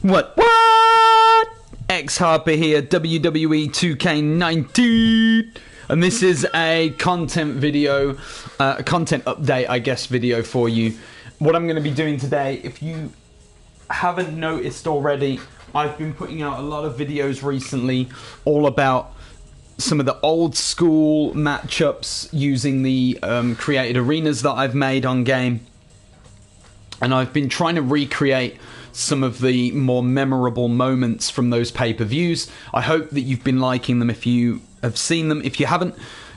What? X Harper here, WWE2k19, and this is a content video, a content update, I guess, video for you. What I'm going to be doing today, if you haven't noticed already, I've been putting out a lot of videos recently, all about some of the old school matchups using the created arenas that I've made on game, and I've been trying to recreate some of the more memorable moments from those pay-per-views. I hope that you've been liking them if you have seen them. If you haven't,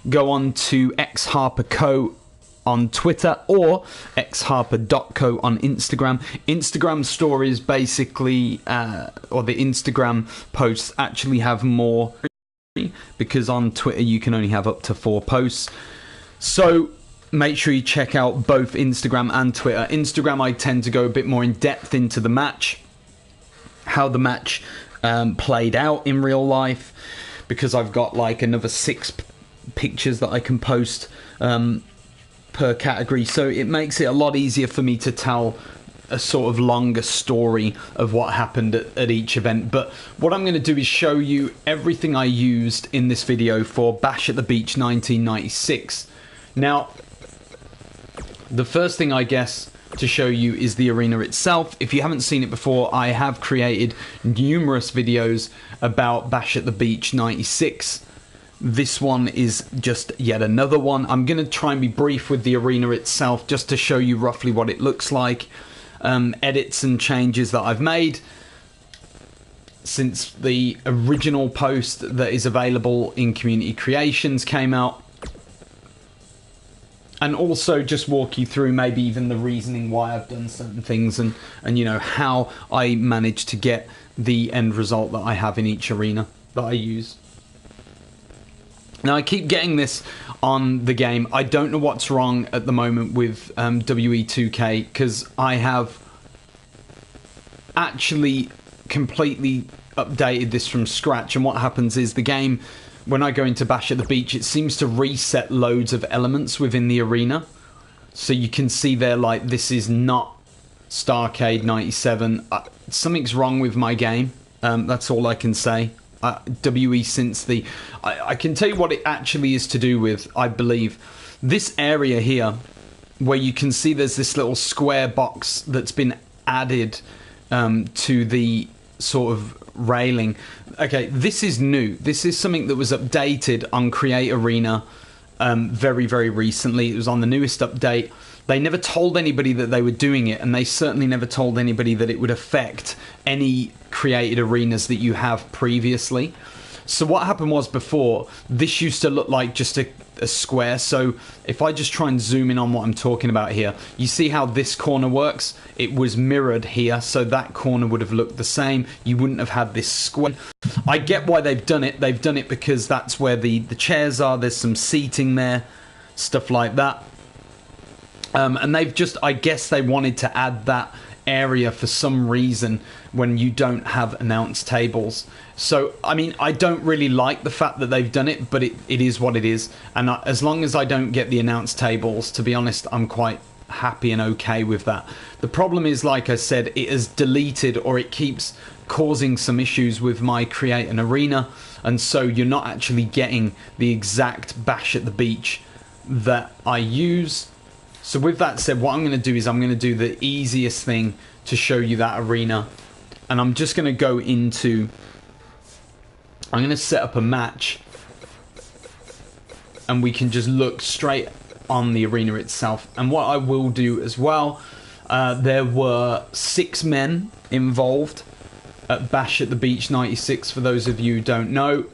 go on to xharperco on Twitter or xharper.co on Instagram. Instagram stories basically, or the Instagram posts actually have more, because on Twitter you can only have up to 4 posts. So make sure you check out both Instagram and Twitter. Instagram, I tend to go a bit more in depth into the match, how the match played out in real life, because I've got like another 6 pictures that I can post per category, so it makes it a lot easier for me to tell a sort of longer story of what happened at each event. But what I'm going to do is show you everything I used in this video for Bash at the Beach 1996. Now, the first thing, I guess, to show you is the arena itself. If you haven't seen it before, I have created numerous videos about Bash at the Beach 96. This one is just yet another one. I'm going to try and be brief with the arena itself, just to show you roughly what it looks like. Edits and changes that I've made since the original post that is available in Community Creations came out. And also just walk you through maybe even the reasoning why I've done certain things, and you know, how I managed to get the end result that I have in each arena that I use. Now, I keep getting this on the game. I don't know what's wrong at the moment with WE2K, because I have actually completely updated this from scratch, and what happens is the game, when I go into Bash at the Beach, it seems to reset loads of elements within the arena. So you can see there, like, this is not Starcade 97. Something's wrong with my game. That's all I can say. WE since the... I can tell you what it actually is to do with, I believe. This area here, where you can see there's this little square box that's been added to the sort of railing. Okay, this is new. This is something that was updated on Create Arena very, very recently. It was on the newest update. They never told anybody that they were doing it, and they certainly never told anybody that it would affect any created arenas that you have previously. So what happened was, before, this used to look like just a square. So if I just try and zoom in on what I'm talking about here, you see how this corner works? It was mirrored here, so that corner would have looked the same. You wouldn't have had this square. I get why they've done it. They've done it because that's where the chairs are. There's some seating there, stuff like that. And they've just, I guess they wanted to add that area for some reason when you don't have announced tables. So, I mean, I don't really like the fact that they've done it, but it is what it is. And as long as I don't get the announced tables, to be honest, I'm quite happy and okay with that. The problem is, like I said, it has deleted, or it keeps causing some issues with my Create an Arena, and so you're not actually getting the exact Bash at the Beach that I use. So with that said, what I'm going to do is I'm going to do the easiest thing to show you that arena. And I'm just going to go into... I'm going to set up a match. And we can just look straight on the arena itself. And what I will do as well, there were 6 men involved at Bash at the Beach 96, for those of you who don't know.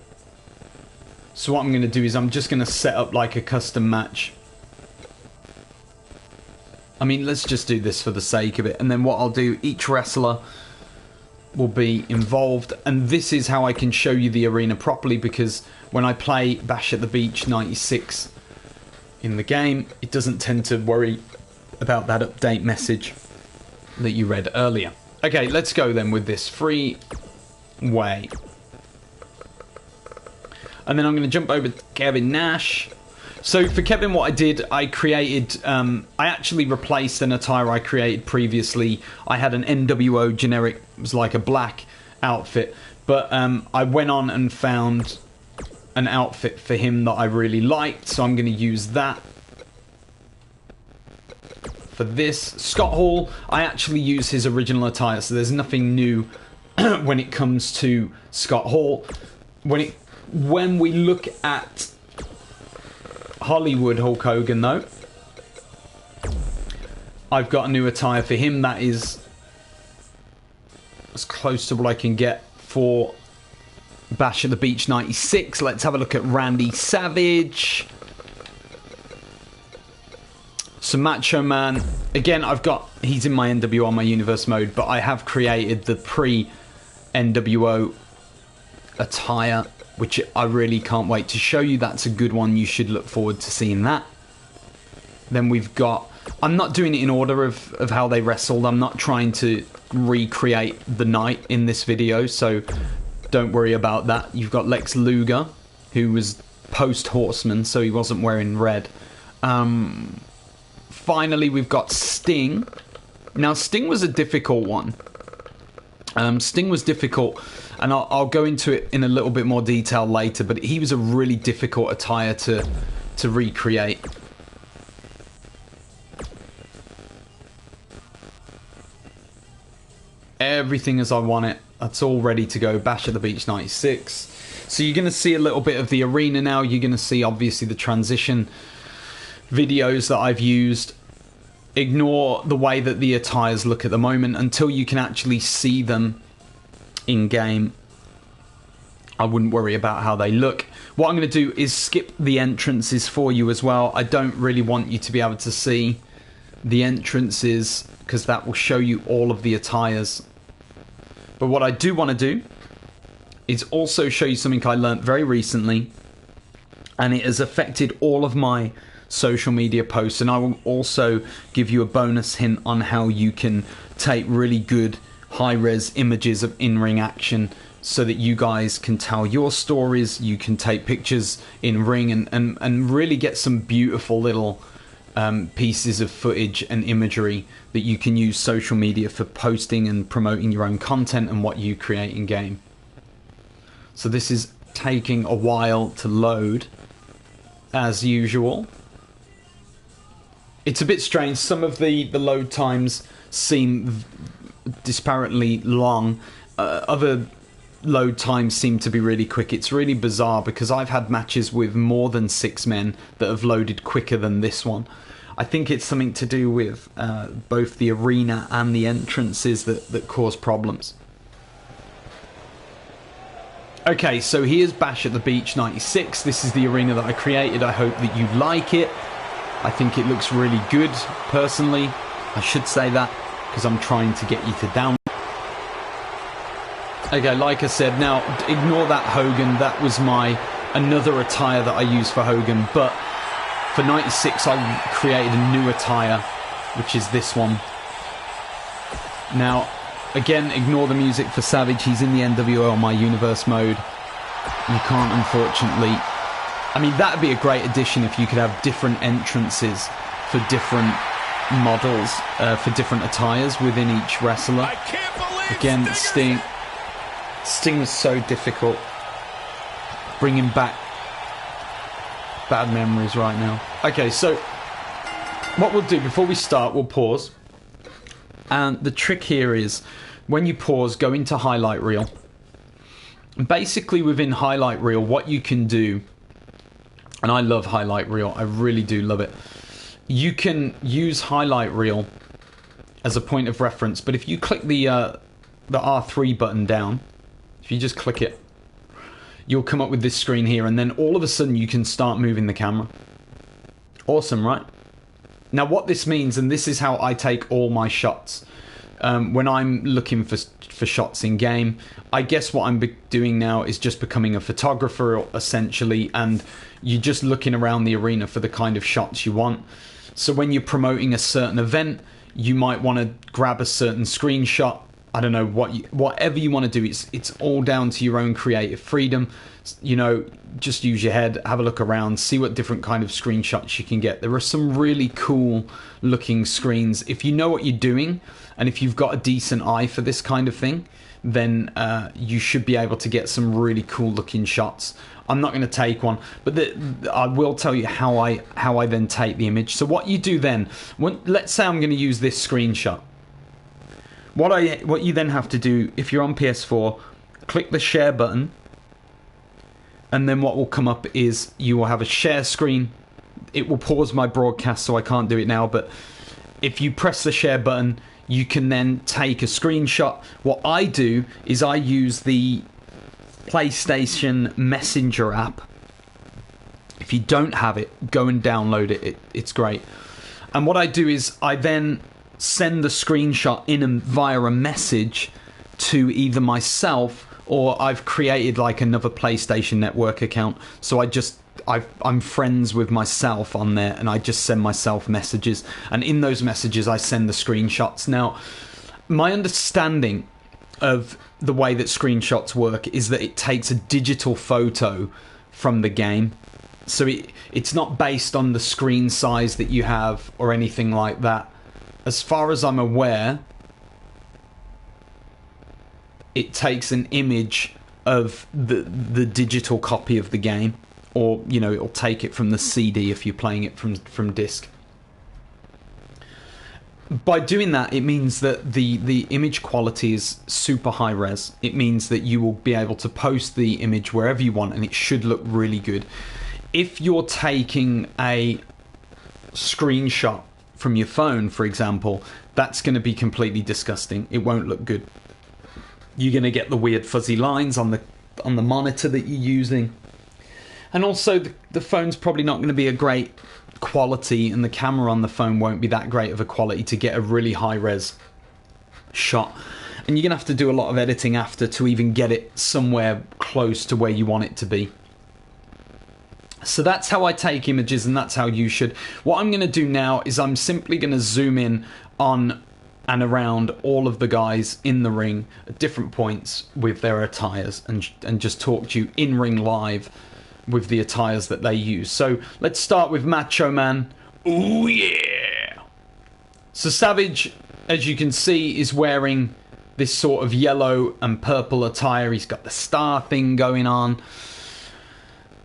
So what I'm going to do is I'm just going to set up like a custom match. I mean, let's just do this for the sake of it. And then what I'll do, each wrestler will be involved. And this is how I can show you the arena properly, because when I play Bash at the Beach 96 in the game, it doesn't tend to worry about that update message that you read earlier. Okay, let's go then with this freeway. And then I'm going to jump over to Kevin Nash. So for Kevin, what I did, I created, I actually replaced an attire I created previously. I had an NWO generic, it was like a black outfit, but I went on and found an outfit for him that I really liked, so I'm going to use that. For this, Scott Hall, I actually use his original attire, so there's nothing new when it comes to Scott Hall. When we look at Hollywood Hulk Hogan, though, I've got a new attire for him that is as close to what I can get for Bash at the Beach 96. Let's have a look at Randy Savage. So Macho Man, again, he's in my NWO on my universe mode, but I have created the pre-NWO attire, which I really can't wait to show you. That's a good one. You should look forward to seeing that. Then we've got, I'm not doing it in order of how they wrestled. I'm not trying to recreate the night in this video, so don't worry about that. You've got Lex Luger, who was post-Horseman, so he wasn't wearing red. Finally, we've got Sting. Now, Sting was a difficult one. Sting was difficult, and I'll go into it in a little bit more detail later, but he was a really difficult attire to recreate. Everything as I want it. That's all ready to go. Bash at the Beach 96. So you're going to see a little bit of the arena now. You're going to see, obviously, the transition videos that I've used. Ignore the way that the attires look at the moment until you can actually see them in game. I wouldn't worry about how they look. What I'm going to do is skip the entrances for you as well. I don't really want you to be able to see the entrances because that will show you all of the attires. But what I do want to do is also show you something I learned very recently, and it has affected all of my social media posts, and I will also give you a bonus hint on how you can take really good high-res images of in-ring action so that you guys can tell your stories, you can take pictures in ring and really get some beautiful little pieces of footage and imagery that you can use social media for posting and promoting your own content and what you create in game. So this is taking a while to load as usual. It's a bit strange. Some of the load times seem disparately long. Other load times seem to be really quick. It's really bizarre because I've had matches with more than 6 men that have loaded quicker than this one. I think it's something to do with both the arena and the entrances that cause problems. Okay, so here's Bash at the Beach 96. This is the arena that I created. I hope that you like it. I think it looks really good, personally. I should say that, because I'm trying to get you to download. Okay, like I said, now, ignore that Hogan. That was another attire that I used for Hogan, but for 96, I created a new attire, which is this one. Now, again, ignore the music for Savage. He's in the NWO on my universe mode. You can't, unfortunately. I mean, that'd be a great addition if you could have different entrances for different models, for different attires within each wrestler. Again, Sting was so difficult. Bringing back bad memories right now. Okay, so what we'll do before we start, we'll pause. And the trick here is, when you pause, go into highlight reel. Basically, within highlight reel, what you can do, and I love highlight reel, I really do love it. You can use highlight reel as a point of reference, but if you click the R3 button down, if you just click it, you'll come up with this screen here, and then all of a sudden you can start moving the camera. Awesome, right? Now what this means, and this is how I take all my shots, when I'm looking for shots in game, I guess what I'm doing now is just becoming a photographer, essentially, and you're just looking around the arena for the kind of shots you want. So when you're promoting a certain event, you might want to grab a certain screenshot I don't know, whatever you want to do. It's all down to your own creative freedom. You know, just use your head, have a look around, see what different kind of screenshots you can get. There are some really cool looking screens. If you know what you're doing, and if you've got a decent eye for this kind of thing, then you should be able to get some really cool looking shots. I'm not going to take one, but I will tell you how I then take the image. So what you do then, let's say I'm going to use this screenshot. What you then have to do, if you're on PS4, click the share button, and then what will come up is you will have a share screen. It will pause my broadcast, so I can't do it now, but if you press the share button, you can then take a screenshot. What I do is I use the PlayStation Messenger app. If you don't have it, go and download it. It's great. And what I do is I then send the screenshot in via a message to either myself, or I've created like another PlayStation Network account. So I'm friends with myself on there, and I just send myself messages, and in those messages I send the screenshots. Now, my understanding of the way that screenshots work is that it takes a digital photo from the game, so it's not based on the screen size that you have or anything like that. As far as I'm aware, it takes an image of the digital copy of the game. Or, you know, it'll take it from the CD if you're playing it from disc. By doing that, it means that the image quality is super high res. It means that you will be able to post the image wherever you want, and it should look really good. If you're taking a screenshot from your phone, for example, that's going to be completely disgusting. It won't look good. You're going to get the weird fuzzy lines on the monitor that you're using. And also, the phone's probably not going to be a great quality, and the camera on the phone won't be that great of a quality to get a really high-res shot. And you're going to have to do a lot of editing after to even get it somewhere close to where you want it to be. So that's how I take images, and that's how you should. What I'm going to do now is I'm simply going to zoom in on and around all of the guys in the ring at different points with their attires, and just talk to you in ring live with the attires that they use. So let's start with Macho Man. Ooh yeah! So Savage, as you can see, is wearing this sort of yellow and purple attire. He's got the star thing going on.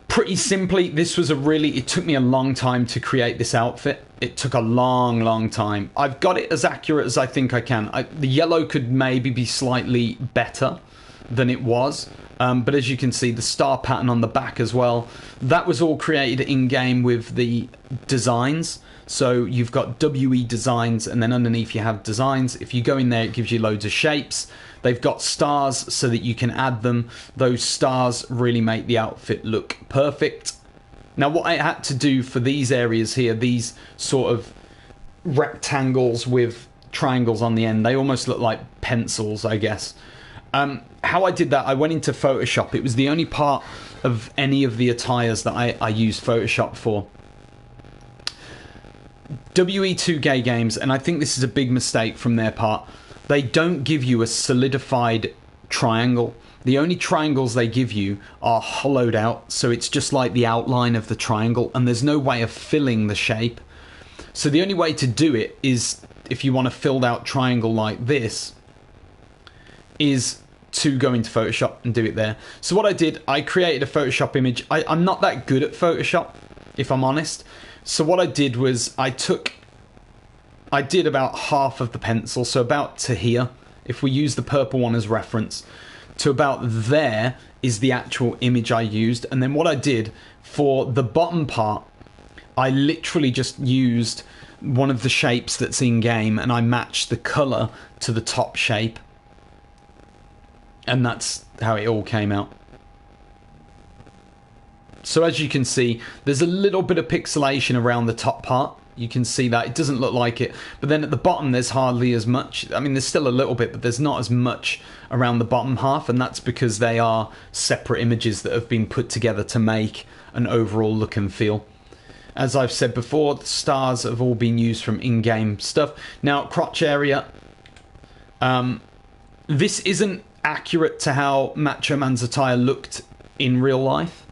Pretty simply, it took me a long time to create this outfit. It took a long time. I've got it as accurate as I think I can. The yellow could maybe be slightly better than it was. But as you can see, the star pattern on the back as well, that was all created in-game with the designs. So you've got WE designs, and then underneath you have designs. If you go in there, it gives you loads of shapes. They've got stars so that you can add them. Those stars really make the outfit look perfect. Now, what I had to do for these areas here, these sort of rectangles with triangles on the end, they almost look like pencils, I guess. How I did that, I went into Photoshop. It was the only part of any of the attires that I used Photoshop for. WWE2k games, and I think this is a big mistake from their part, they don't give you a solidified triangle. The only triangles they give you are hollowed out, so it's just like the outline of the triangle, and there's no way of filling the shape. So the only way to do it is, if you want a filled out triangle like this, is to go into Photoshop and do it there. So what I did, I created a Photoshop image. I'm not that good at Photoshop, if I'm honest. So what I did was I did about half of the pencil, so about to here. If we use the purple one as reference, to about there is the actual image I used. And then what I did for the bottom part, I literally just used one of the shapes that's in game, and I matched the color to the top shape. And that's how it all came out. So as you can see, there's a little bit of pixelation around the top part. You can see that. It doesn't look like it. But then at the bottom, there's hardly as much. I mean, there's still a little bit, but there's not as much around the bottom half. And that's because they are separate images that have been put together to make an overall look and feel. As I've said before, the stars have all been used from in-game stuff. Now, crotch area. This isn't accurate to how Macho Man's attire looked in real life.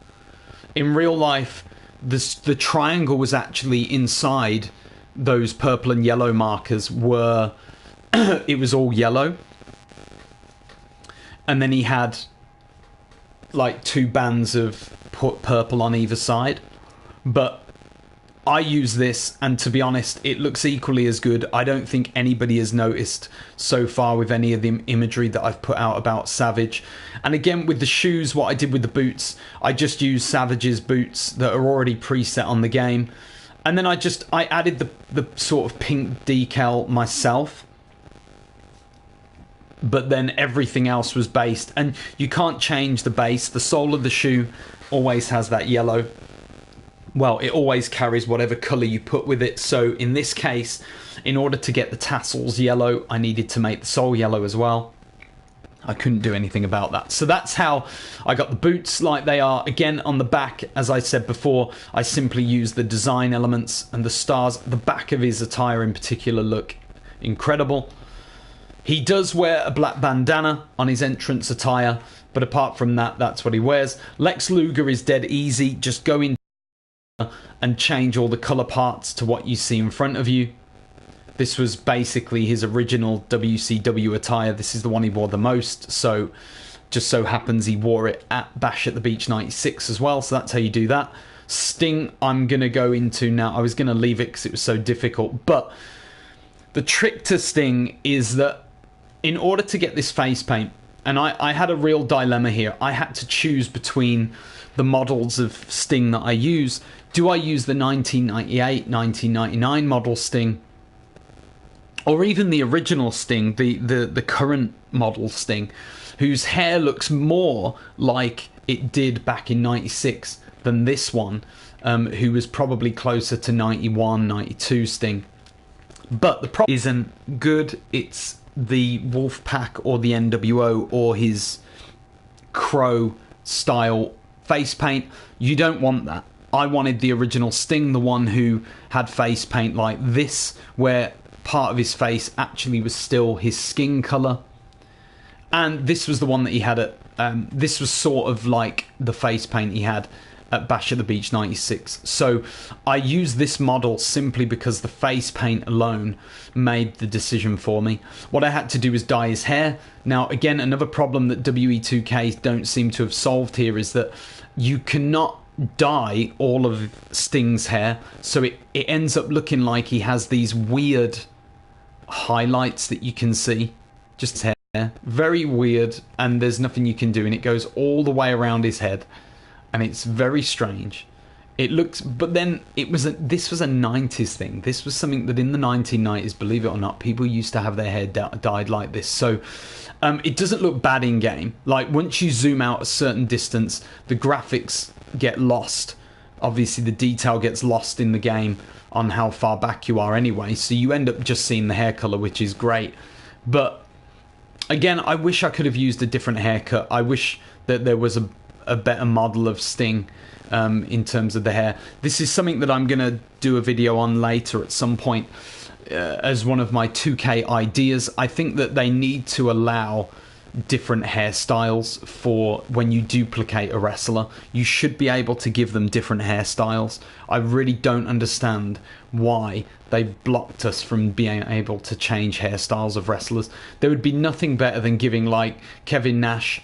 In real life, the triangle was actually inside those purple and yellow markers. Were it was all yellow, and then he had like 2 bands of purple on either side. But I use this, and to be honest, it looks equally as good. I don't think anybody has noticed so far with any of the imagery that I've put out about Savage. And again, with the shoes, what I did with the boots, I just used Savage's boots that are already preset on the game. And then I added the sort of pink decal myself. But then everything else was based. And you can't change the base. The sole of the shoe always has that yellow. Well, it always carries whatever colour you put with it. So in this case, in order to get the tassels yellow, I needed to make the sole yellow as well. I couldn't do anything about that. So that's how I got the boots like they are. Again, on the back, as I said before, I simply used the design elements and the stars. The back of his attire in particular look incredible. He does wear a black bandana on his entrance attire, but apart from that, that's what he wears. Lex Luger is dead easy. Just go in and change all the colour parts to what you see in front of you. This was basically his original WCW attire. This is the one he wore the most, so just so happens he wore it at Bash at the Beach 96 as well, so that's how you do that. Sting, I'm going to go into now. I was going to leave it because it was so difficult, but the trick to Sting is that in order to get this face paint, and I had a real dilemma here. I had to choose between the models of Sting that I use. Do I use the 1998, 1999 model Sting? Or even the original Sting, the current model Sting, whose hair looks more like it did back in 96 than this one, who was probably closer to 91, 92 Sting. But the problem isn't good. It's the Wolfpack or the NWO or his Crow style face paint. You don't want that. I wanted the original Sting, the one who had face paint like this, where part of his face actually was still his skin colour. And this was the one that he had at... this was sort of like the face paint he had at Bash at the Beach 96. So I used this model simply because the face paint alone made the decision for me. What I had to do was dye his hair. Now, again, another problem that WE2k don't seem to have solved here is that you cannot dye all of Sting's hair, so it ends up looking like he has these weird highlights that you can see. Just his hair. Very weird, and there's nothing you can do, and it goes all the way around his head. And it's very strange. It looks, but then this was a 90s thing. This was something that in the 1990s, believe it or not, people used to have their hair dyed like this. So it doesn't look bad in game. Like once you zoom out a certain distance, the graphics get lost. Obviously, the detail gets lost in the game on how far back you are anyway. So you end up just seeing the hair color, which is great. But again, I wish I could have used a different haircut. I wish that there was a better model of Sting in terms of the hair. This is something that I'm going to do a video on later at some point as one of my 2K ideas. I think that they need to allow different hairstyles for when you duplicate a wrestler. You should be able to give them different hairstyles. I really don't understand why they blocked us from being able to change hairstyles of wrestlers. There would be nothing better than giving like Kevin Nash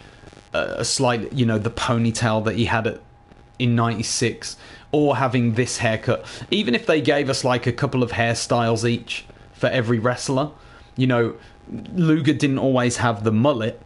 a slight, you know, the ponytail that he had in 96, or having this haircut. Even if they gave us like a couple of hairstyles each for every wrestler. You know, Luger didn't always have the mullet.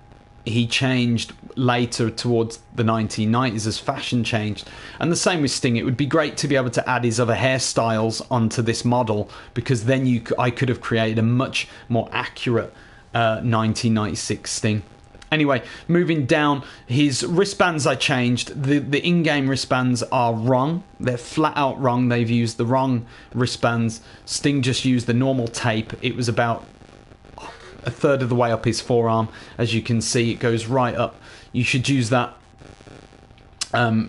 He changed later towards the 1990s as fashion changed. And the same with Sting. It would be great to be able to add his other hairstyles onto this model, because then I could have created a much more accurate 1996 Sting. Anyway, moving down, his wristbands I changed. The in-game wristbands are wrong. They're flat out wrong. They've used the wrong wristbands. Sting just used the normal tape. It was about a third of the way up his forearm. As you can see, it goes right up. You should use that.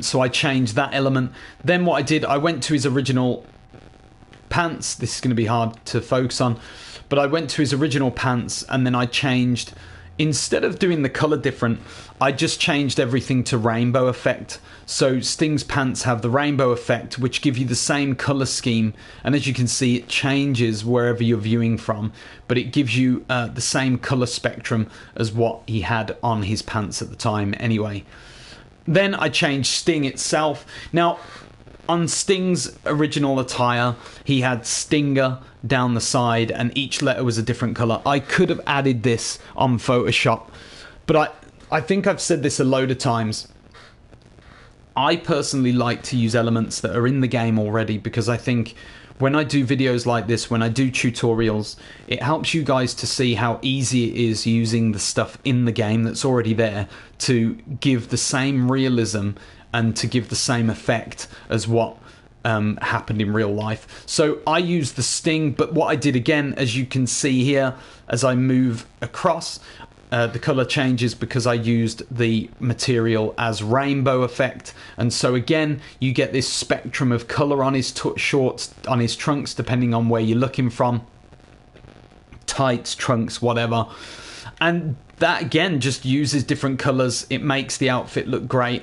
So I changed that element. Then what I did, I went to his original pants. This is going to be hard to focus on. But I went to his original pants, and then I changed instead of doing the color different, I just changed everything to rainbow effect. So Sting's pants have the rainbow effect, which give you the same color scheme, and as you can see, it changes wherever you're viewing from, but it gives you the same color spectrum as what he had on his pants at the time anyway. Then I changed Sting itself. Now, on Sting's original attire, he had Stinger down the side, and each letter was a different color. I could have added this on Photoshop, but I think I've said this a load of times. I personally like to use elements that are in the game already, because I think when I do videos like this, when I do tutorials, it helps you guys to see how easy it is using the stuff in the game that's already there to give the same realism and to give the same effect as what happened in real life. So I used the Sting, but what I did again, as you can see here, as I move across, the color changes because I used the material as rainbow effect, and so again you get this spectrum of color on his shorts, on his trunks, depending on where you're looking from, tights, trunks, whatever, and that again just uses different colors. It makes the outfit look great.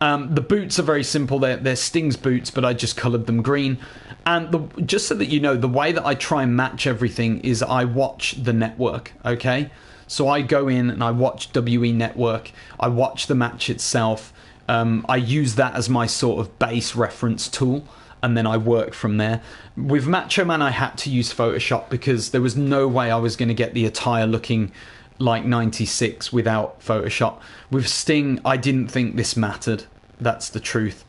The boots are very simple. They're Sting's boots, but I just coloured them green. And just so that you know, the way that I try and match everything is I watch the network, okay? So I go in and I watch WE Network. I watch the match itself. I use that as my sort of base reference tool, and then I work from there. With Macho Man, I had to use Photoshop because there was no way I was going to get the attire looking like 96 without Photoshop. With Sting, I didn't think this mattered. That's the truth.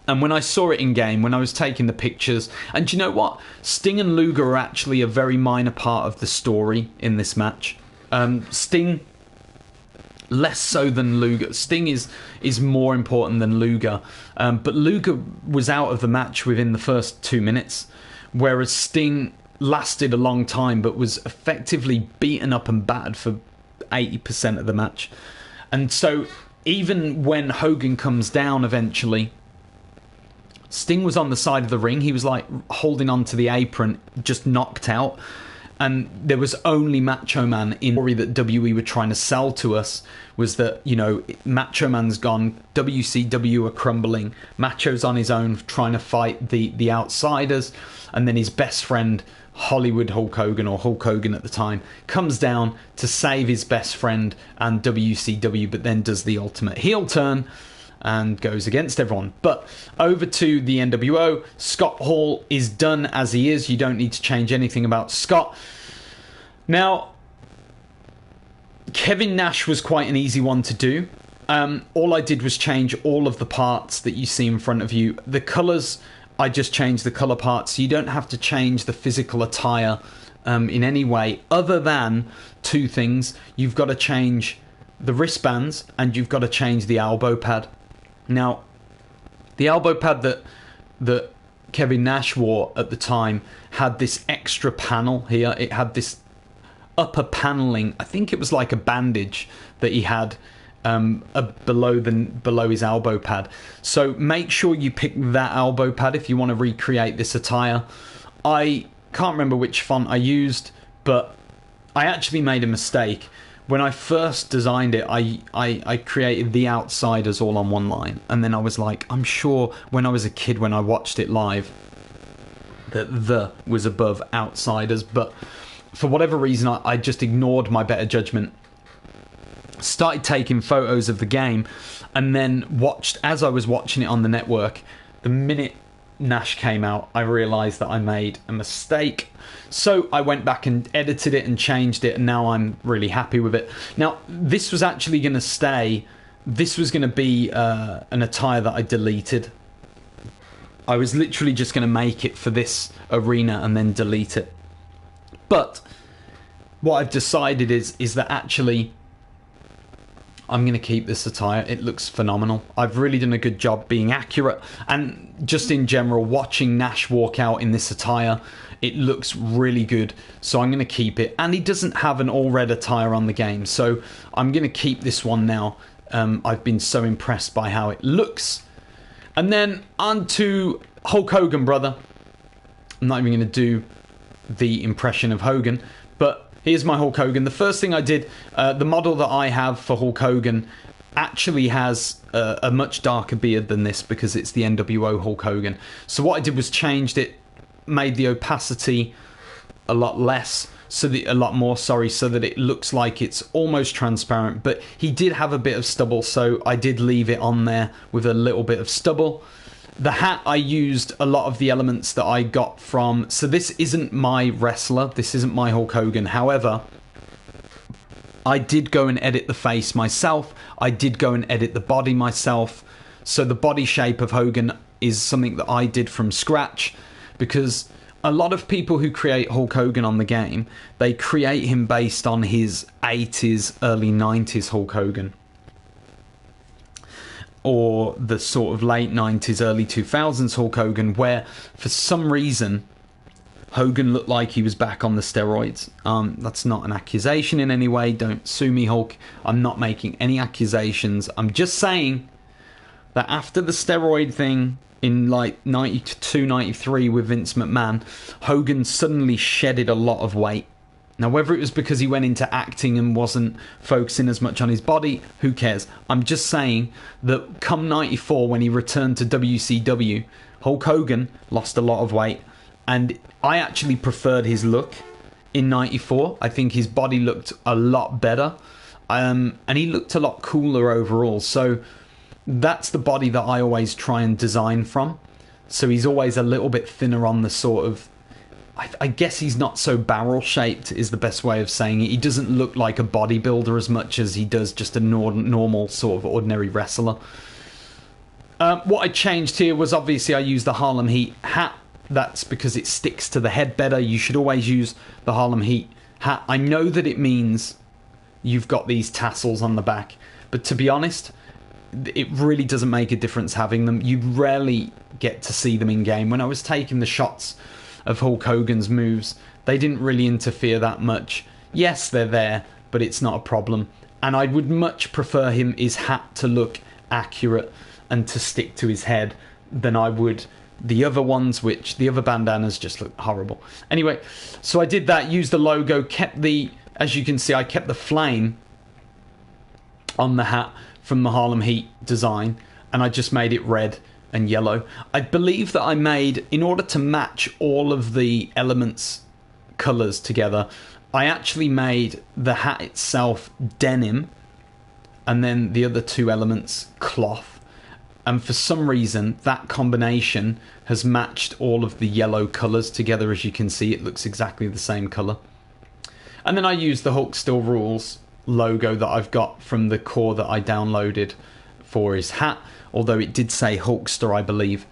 And when I saw it in game, when I was taking the pictures, and do you know what? Sting and Luger are actually a very minor part of the story in this match. Sting, less so than Luger. Sting is more important than Luger. But Luger was out of the match within the first 2 minutes, whereas Sting lasted a long time but was effectively beaten up and battered for 80% of the match. And so even when Hogan comes down eventually, Sting was on the side of the ring. He was like holding onto the apron, just knocked out. And there was only Macho Man in the story that WE were trying to sell to us, was that, you know, Macho Man's gone, WCW are crumbling, Macho's on his own trying to fight the outsiders, and then his best friend, Hollywood Hulk Hogan, or Hulk Hogan at the time, comes down to save his best friend and WCW, but then does the ultimate heel turn and goes against everyone. But over to the NWO, Scott Hall is done as he is. You don't need to change anything about Scott. Now, Kevin Nash was quite an easy one to do. All I did was change all of the parts that you see in front of you. The colours, I just changed the colour parts. You don't have to change the physical attire in any way, other than two things. You've got to change the wristbands and you've got to change the elbow pad. Now, the elbow pad that Kevin Nash wore at the time had this extra panel here. It had this upper paneling. I think it was like a bandage that he had below his elbow pad. So make sure you pick that elbow pad if you want to recreate this attire. I can't remember which font I used, but I actually made a mistake. When I first designed it, I created the outsiders all on one line, and then I was like, I'm sure when I was a kid, when I watched it live, that the was above outsiders, but for whatever reason I just ignored my better judgment, started taking photos of the game, and then watched, as I was watching it on the network, the minute Nash came out, I realised that I made a mistake. So I went back and edited it and changed it, and now I'm really happy with it. Now, this was actually going to stay. This was going to be an attire that I deleted. I was literally just going to make it for this arena and then delete it. But what I've decided is that actually I'm going to keep this attire. It looks phenomenal. I've really done a good job being accurate, and just in general, watching Nash walk out in this attire, it looks really good, so I'm going to keep it. And he doesn't have an all-red attire on the game, so I'm going to keep this one now. I've been so impressed by how it looks. And then on to Hulk Hogan, brother. I'm not even going to do the impression of Hogan, but here's my Hulk Hogan. The first thing I did, the model that I have for Hulk Hogan actually has a much darker beard than this because it's the NWO Hulk Hogan. So what I did was changed it, made the opacity a lot less, so that it looks like it's almost transparent. But he did have a bit of stubble, so I did leave it on there with a little bit of stubble. The hat, I used a lot of the elements that I got from... So this isn't my wrestler, this isn't my Hulk Hogan. However, I did go and edit the face myself. I did go and edit the body myself. So the body shape of Hogan is something that I did from scratch, because a lot of people who create Hulk Hogan on the game, they create him based on his 80s, early 90s Hulk Hogan, or the sort of late 90s, early 2000s Hulk Hogan, where for some reason Hogan looked like he was back on the steroids. That's not an accusation in any way. Don't sue me, Hulk. I'm not making any accusations. I'm just saying that after the steroid thing in like 92, 93 with Vince McMahon, Hogan suddenly shedded a lot of weight. Now, whether it was because he went into acting and wasn't focusing as much on his body, who cares? I'm just saying that come 94, when he returned to WCW, Hulk Hogan lost a lot of weight. And I actually preferred his look in 94. I think his body looked a lot better. And he looked a lot cooler overall. So that's the body that I always try and design from. So he's always a little bit thinner on the sort of... I guess he's not so barrel-shaped is the best way of saying it. He doesn't look like a bodybuilder as much as he does just a normal sort of ordinary wrestler. What I changed here was obviously I used the Harlem Heat hat. That's because it sticks to the head better. You should always use the Harlem Heat hat. I know that it means you've got these tassels on the back, but to be honest, it really doesn't make a difference having them. You rarely get to see them in game. When I was taking the shots of Hulk Hogan's moves, they didn't really interfere that much. Yes, they're there, but it's not a problem. And I would much prefer his hat to look accurate and to stick to his head than I would the other ones, which the other bandanas just look horrible. Anyway, so I did that, used the logo, kept the, as you can see, I kept the flame on the hat from the Harlem Heat design, and I just made it red and yellow. I believe that I made, in order to match all of the elements colours together, I actually made the hat itself denim, and then the other two elements cloth. And for some reason, that combination has matched all of the yellow colours together. As you can see, it looks exactly the same colour. And then I used the Hulk Still Rules logo that I've got from the core that I downloaded for his hat, although it did say Hulkster, I believe.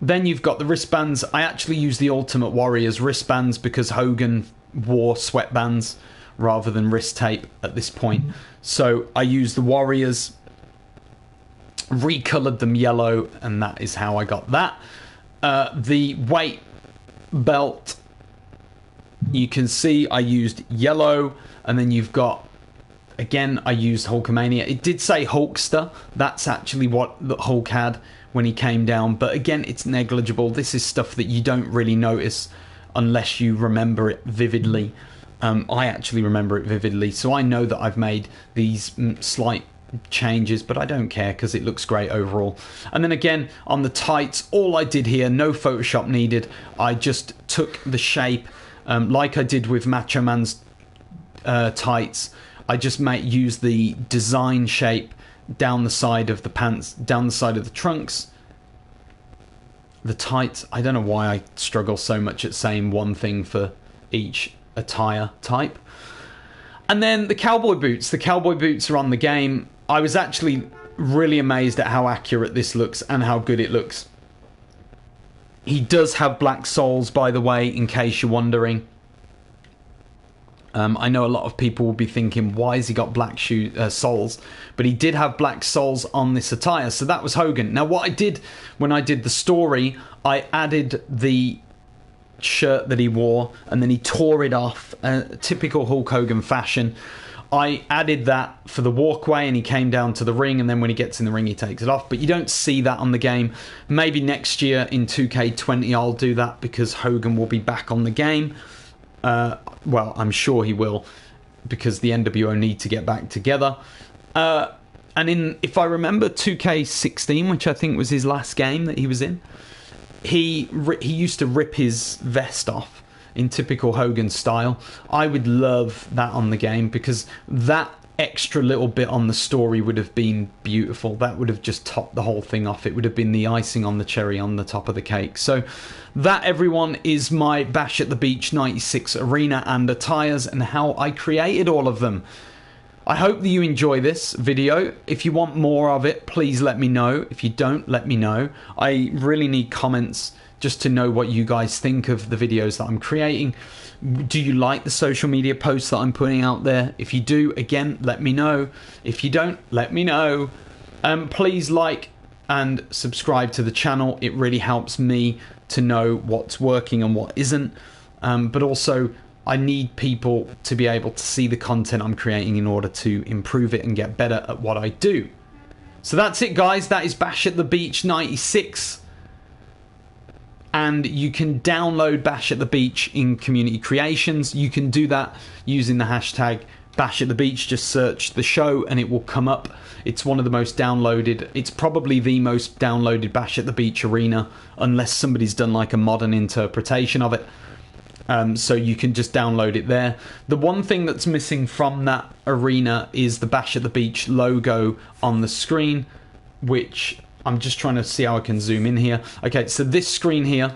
Then you've got the wristbands. I actually used the Ultimate Warrior's wristbands because Hogan wore sweatbands rather than wrist tape at this point. So I used the Warriors, recolored them yellow, and that is how I got that. The weight belt, you can see I used yellow, and then you've got, again, I used Hulkamania. It did say Hulkster. That's actually what the Hulk had when he came down, but again, it's negligible. This is stuff that you don't really notice unless you remember it vividly. I actually remember it vividly, so I know that I've made these slight changes, but I don't care because it looks great overall. And then again, on the tights, all I did here, no Photoshop needed. I just took the shape, like I did with Macho Man's tights. I just use the design shape down the side of the pants, down the side of the trunks. The tights, I don't know why I struggle so much at saying one thing for each attire type. And then the cowboy boots. The cowboy boots are on the game. I was actually really amazed at how accurate this looks and how good it looks. He does have black soles, by the way, in case you're wondering. I know a lot of people will be thinking, why has he got black soles? But he did have black soles on this attire, so that was Hogan. Now, what I did when I did the story, I added the shirt that he wore, and then he tore it off, typical Hulk Hogan fashion. I added that for the walkway, and he came down to the ring, and then when he gets in the ring, he takes it off. But you don't see that on the game. Maybe next year in 2K20 I'll do that, because Hogan will be back on the game. Well, I'm sure he will, because the NWO need to get back together. And if I remember 2K16, which I think was his last game that he was in, he used to rip his vest off in typical Hogan style. I would love that on the game, because that extra little bit on the story would have been beautiful. That would have just topped the whole thing off. It would have been the icing on the cherry on the top of the cake. So that, everyone, is my Bash at the Beach 96 arena and attires and how I created all of them. I hope that you enjoy this video. If you want more of it, please let me know. If you don't, let me know. I really need comments just to know what you guys think of the videos that I'm creating. Do you like the social media posts that I'm putting out there? If you do, again, let me know. If you don't, let me know. Please like and subscribe to the channel. It really helps me to know what's working and what isn't. But also, I need people to be able to see the content I'm creating in order to improve it and get better at what I do. So that's it, guys. That is Bash at the Beach 96. And you can download Bash at the Beach in Community Creations. You can do that using the hashtag Bash at the Beach. Just search the show and it will come up. It's one of the most downloaded. It's probably the most downloaded Bash at the Beach arena, unless somebody's done like a modern interpretation of it. So you can just download it there. The one thing that's missing from that arena is the Bash at the Beach logo on the screen, which I'm just trying to see how I can zoom in here. Okay, so this screen here,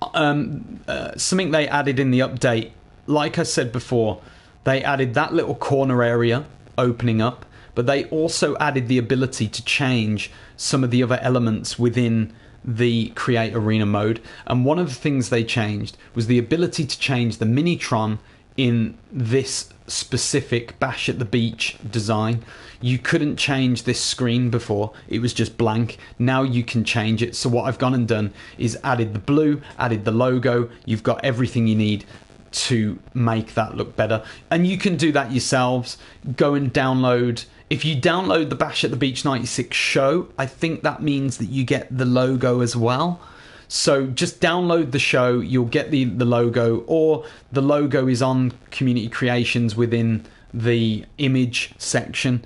something they added in the update, like I said before, they added that little corner area opening up, but they also added the ability to change some of the other elements within the Create Arena mode. And one of the things they changed was the ability to change the Minitron in this specific Bash at the Beach design. You couldn't change this screen before, it was just blank. Now you can change it. So what I've gone and done is added the blue, added the logo. You've got everything you need to make that look better, and you can do that yourselves. Go and download. If you download the Bash at the Beach 96 show, I think that means that you get the logo as well. So just download the show, you'll get the logo, or the logo is on Community Creations within the image section.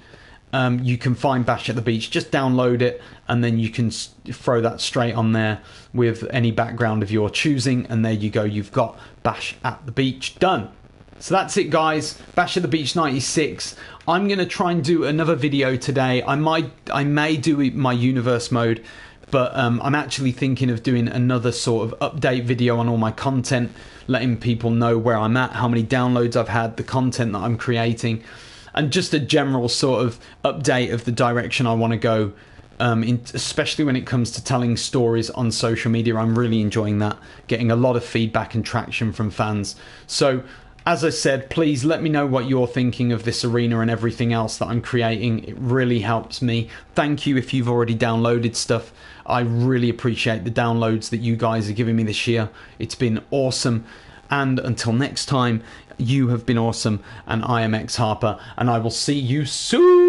You can find Bash at the Beach, just download it, and then you can throw that straight on there with any background of your choosing, and there you go, you've got Bash at the Beach done. So that's it, guys. Bash at the Beach 96. I'm going to try and do another video today. I may do my universe mode, but I'm actually thinking of doing another sort of update video on all my content, letting people know where I'm at, how many downloads I've had, the content that I'm creating, and just a general sort of update of the direction I want to go, especially when it comes to telling stories on social media. I'm really enjoying that, getting a lot of feedback and traction from fans. So, as I said, please let me know what you're thinking of this arena and everything else that I'm creating. It really helps me. Thank you if you've already downloaded stuff. I really appreciate the downloads that you guys are giving me this year. It's been awesome. And until next time, you have been awesome. And I am X Harper, and I will see you soon.